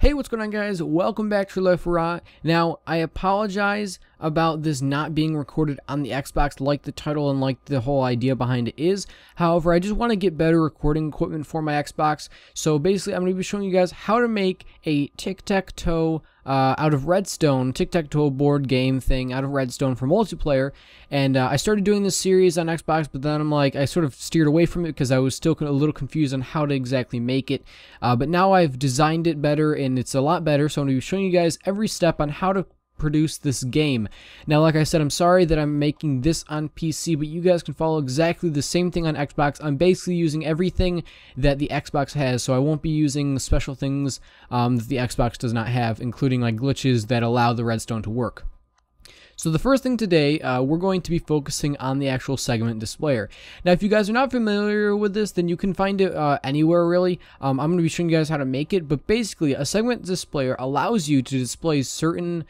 Hey, what's going on, guys? Welcome back to RealLifeOORA. Now, I apologize about this not being recorded on the Xbox like the title and like the whole idea behind it is. However, I just want to get better recording equipment for my Xbox. So basically, I'm going to be showing you guys how to make a tic-tac-toe out of redstone, tic-tac-toe board game thing out of redstone for multiplayer. And I started doing this series on Xbox, but then I sort of steered away from it because I was still a little confused on how to exactly make it. But now I've designed it better and it's a lot better, so I'm going to be showing you guys every step on how to produce this game. Now, like I said, I'm sorry that I'm making this on PC, but you guys can follow exactly the same thing on Xbox. I'm basically using everything that the Xbox has, so I won't be using special things that the Xbox does not have, including like glitches that allow the redstone to work. So the first thing today, we're going to be focusing on the actual segment displayer. Now, if you guys are not familiar with this, then you can find it anywhere, really. I'm going to be showing you guys how to make it, but basically, a segment displayer allows you to display certain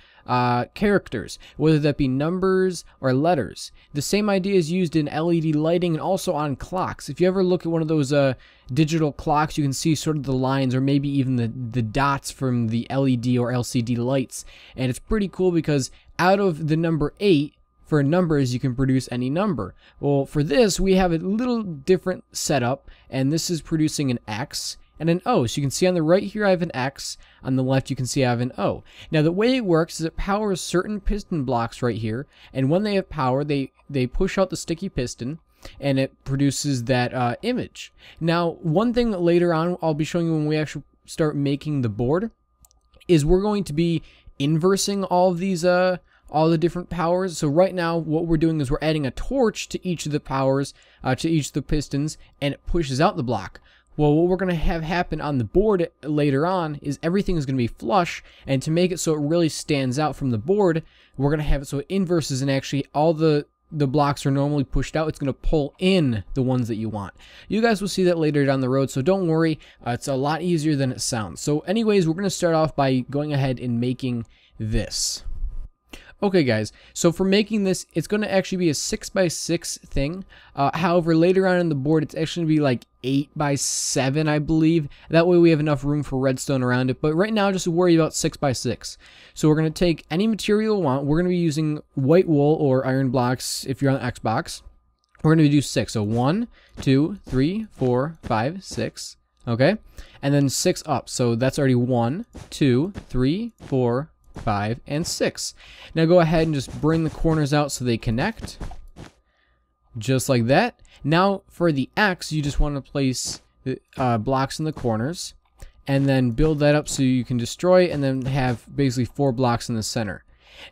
characters, whether that be numbers or letters. The same idea is used in LED lighting and also on clocks. If you ever look at one of those digital clocks, you can see sort of the lines or maybe even the dots from the LED or LCD lights. And it's pretty cool because out of the number 8, for numbers, you can produce any number. Well, for this, we have a little different setup, and this is producing an X and an O. So you can see on the right here I have an X, on the left you can see I have an O. Now the way it works is it powers certain piston blocks right here, and when they have power, they push out the sticky piston, and it produces that image. Now, one thing later on I'll be showing you when we actually start making the board is we're going to be inversing all of these all the different powers. So right now what we're doing is we're adding a torch to each of the powers, to each of the pistons, and it pushes out the block. Well, what we're going to have happen on the board later on is everything is going to be flush, and to make it so it really stands out from the board, we're going to have it so it inverses, and actually all the blocks are normally pushed out. It's going to pull in the ones that you want. You guys will see that later down the road, so don't worry. It's a lot easier than it sounds. So anyways, we're going to start off by going ahead and making this. Okay, guys, so for making this, it's going to actually be a 6x6 thing. However, later on in the board, it's actually going to be like 8x7, I believe. That way we have enough room for redstone around it. But right now, just worry about 6x6. So we're going to take any material we want. We're going to be using white wool or iron blocks if you're on Xbox. We're going to do 6. So 1, 2, 3, 4, 5, 6. Okay? And then 6 up. So that's already 1, 2, 3, 4, 5, and 6. Now go ahead and just bring the corners out so they connect. Just like that. Now for the X, you just want to place blocks in the corners and then build that up so you can destroy, and then have basically 4 blocks in the center.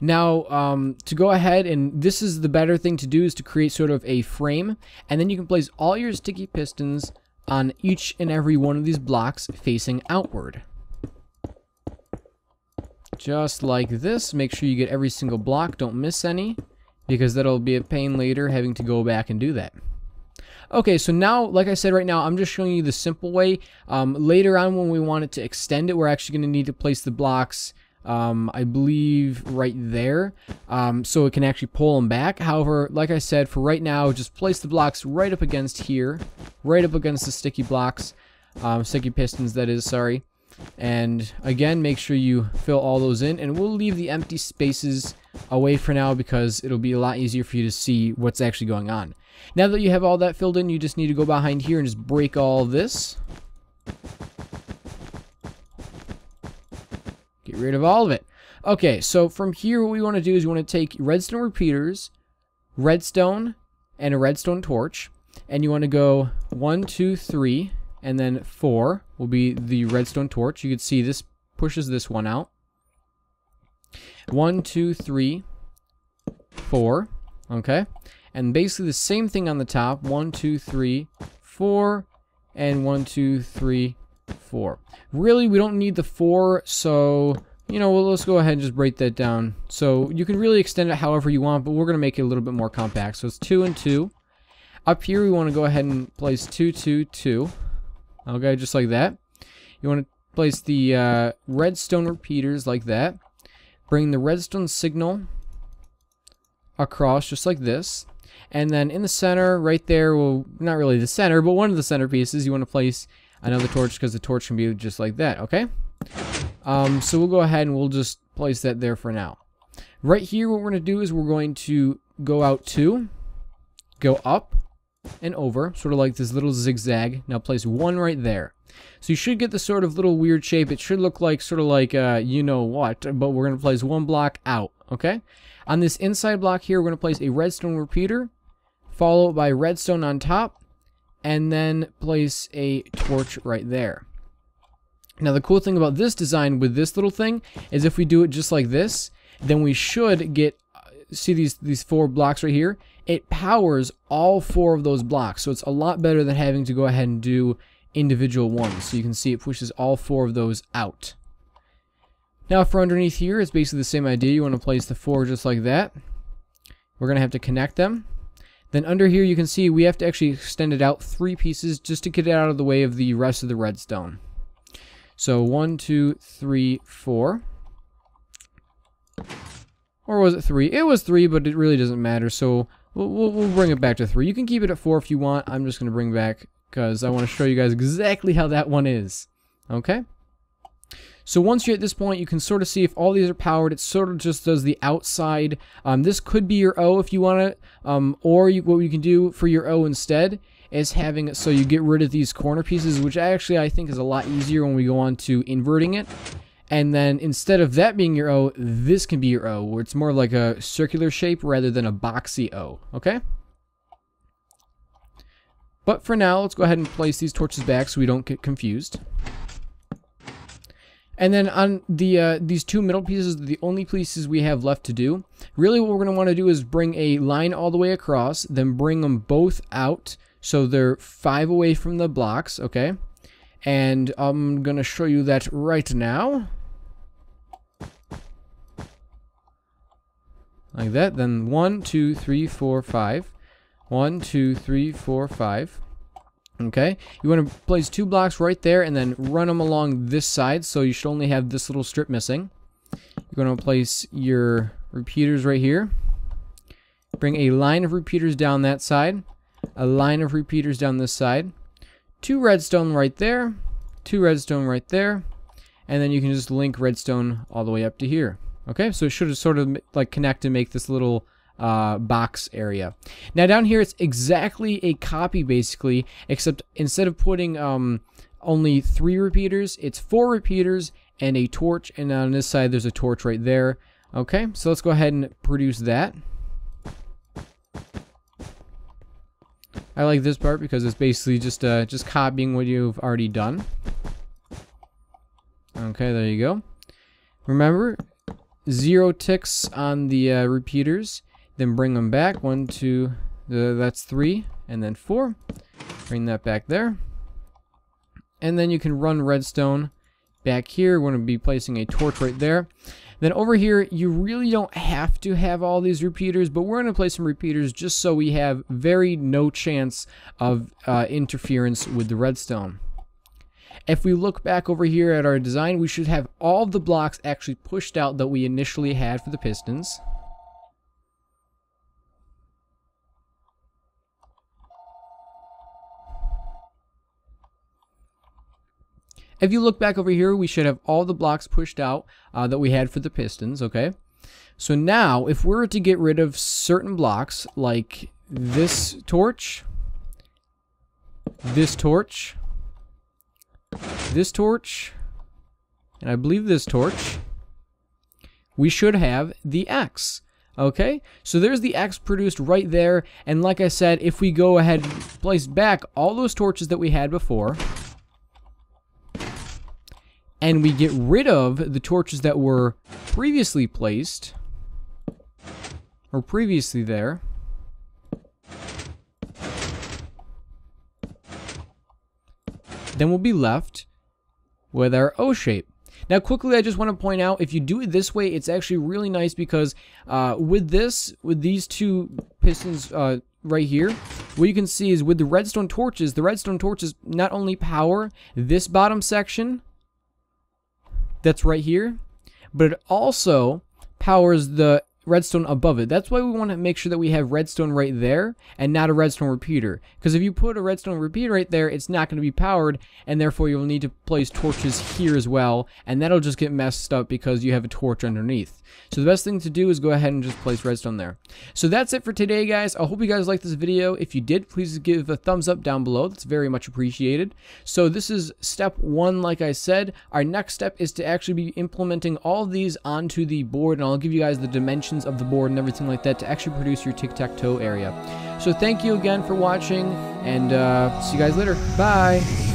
Now to go ahead, and this is the better thing to do, is to create sort of a frame, and then you can place all your sticky pistons on each and every one of these blocks facing outward. Just like this. Make sure you get every single block, don't miss any, because that'll be a pain later having to go back and do that. Okay, so now, like I said, right now I'm just showing you the simple way. Later on, when we want it to extend it, we're actually going to need to place the blocks, I believe, right there, so it can actually pull them back. However, like I said, for right now, just place the blocks right up against here, right up against the sticky blocks, sticky pistons, that is, sorry. And again, make sure you fill all those in, and we'll leave the empty spaces away for now because it'll be a lot easier for you to see what's actually going on. Now that you have all that filled in, you just need to go behind here and just break all this. Get rid of all of it. Okay, so from here, what we want to do is we want to take redstone repeaters, redstone, and a redstone torch, and you want to go 1, 2, 3, and then 4 will be the redstone torch. You can see this pushes this one out. 1, 2, 3, 4. Okay. And basically the same thing on the top. 1, 2, 3, 4. And 1, 2, 3, 4. Really, we don't need the 4, so, you know, let's go ahead and just break that down. So you can really extend it however you want, but we're going to make it a little bit more compact. So it's 2 and 2. Up here, we want to go ahead and place 2, 2, 2. Okay, just like that. You want to place the redstone repeaters like that. Bring the redstone signal across just like this. And then in the center, right there, well, not really the center, but one of the centerpieces, you want to place another torch because the torch can be just like that, okay? So we'll go ahead and we'll just place that there for now. Right here, what we're going to do is we're going to go out 2, go up and over, sort of like this little zigzag. Now place 1 right there. So you should get the sort of little weird shape. It should look like sort of like you know what, but we're going to place 1 block out, okay? On this inside block here, we're going to place a redstone repeater, followed by redstone on top, and then place a torch right there. Now the cool thing about this design with this little thing is if we do it just like this, then we should get, see these 4 blocks right here? It powers all 4 of those blocks, so it's a lot better than having to go ahead and do individual ones. So you can see it pushes all 4 of those out. Now for underneath here, it's basically the same idea. You want to place the 4 just like that. We're going to have to connect them. Then under here you can see we have to actually extend it out 3 pieces just to get it out of the way of the rest of the redstone. So 1, 2, 3, 4. Or was it 3? It was 3, but it really doesn't matter. So we'll bring it back to 3. You can keep it at 4 if you want. I'm just going to bring back because I want to show you guys exactly how that one is. Okay? So once you're at this point, you can sort of see if all these are powered. It sort of just does the outside. This could be your O if you want it. Or what you can do for your O instead is having it so you get rid of these corner pieces, which actually I think is a lot easier when we go on to inverting it. And then instead of that being your O, this can be your O, where it's more like a circular shape rather than a boxy O, okay? But for now, let's go ahead and place these torches back so we don't get confused. And then on the these 2 middle pieces, the only pieces we have left to do. Really what we're going to want to do is bring a line all the way across, then bring them both out so they're 5 away from the blocks, okay? And I'm going to show you that right now. Like that. Then 1, 2, 3, 4, 5. 1, 2, 3, 4, 5. Okay. You want to place 2 blocks right there and then run them along this side. So you should only have this little strip missing. You're going to place your repeaters right here. Bring a line of repeaters down that side. A line of repeaters down this side. 2 redstone right there. 2 redstone right there. And then you can just link redstone all the way up to here. Okay, so it should sort of like connect and make this little box area. Now down here it's exactly a copy basically, except instead of putting only 3 repeaters, it's 4 repeaters and a torch, and on this side there's a torch right there. Okay, so let's go ahead and produce that. I like this part because it's basically just copying what you've already done. Okay, there you go. Remember, 0 ticks on the repeaters, then bring them back. 1, 2, that's 3, and then 4. Bring that back there. And then you can run redstone back here. We're going to be placing a torch right there. Then over here, you really don't have to have all these repeaters, but we're going to place some repeaters just so we have no chance of interference with the redstone. If we look back over here at our design, we should have all the blocks actually pushed out that we initially had for the pistons. If you look back over here, we should have all the blocks pushed out that we had for the pistons, okay? So now, if we were to get rid of certain blocks, like this torch, this torch, and I believe this torch, we should have the X. Okay, so there's the X produced right there, and like I said, if we go ahead and place back all those torches that we had before, and we get rid of the torches that were previously placed, or previously there, then we'll be left with our O shape. Now quickly, I just want to point out, if you do it this way, it's actually really nice because with these 2 pistons right here, what you can see is with the redstone torches not only power this bottom section that's right here, but it also powers the redstone above it. That's why we want to make sure that we have redstone right there and not a redstone repeater. Because if you put a redstone repeater right there, it's not going to be powered, and therefore you'll need to place torches here as well, and that'll just get messed up because you have a torch underneath. So the best thing to do is go ahead and just place redstone there. So that's it for today, guys. I hope you guys liked this video. If you did, please give a thumbs up down below. That's very much appreciated. So this is step 1, like I said. Our next step is to actually be implementing all of these onto the board, and I'll give you guys the dimensions of the board and everything like that to actually produce your tic-tac-toe area. So thank you again for watching, and see you guys later. Bye!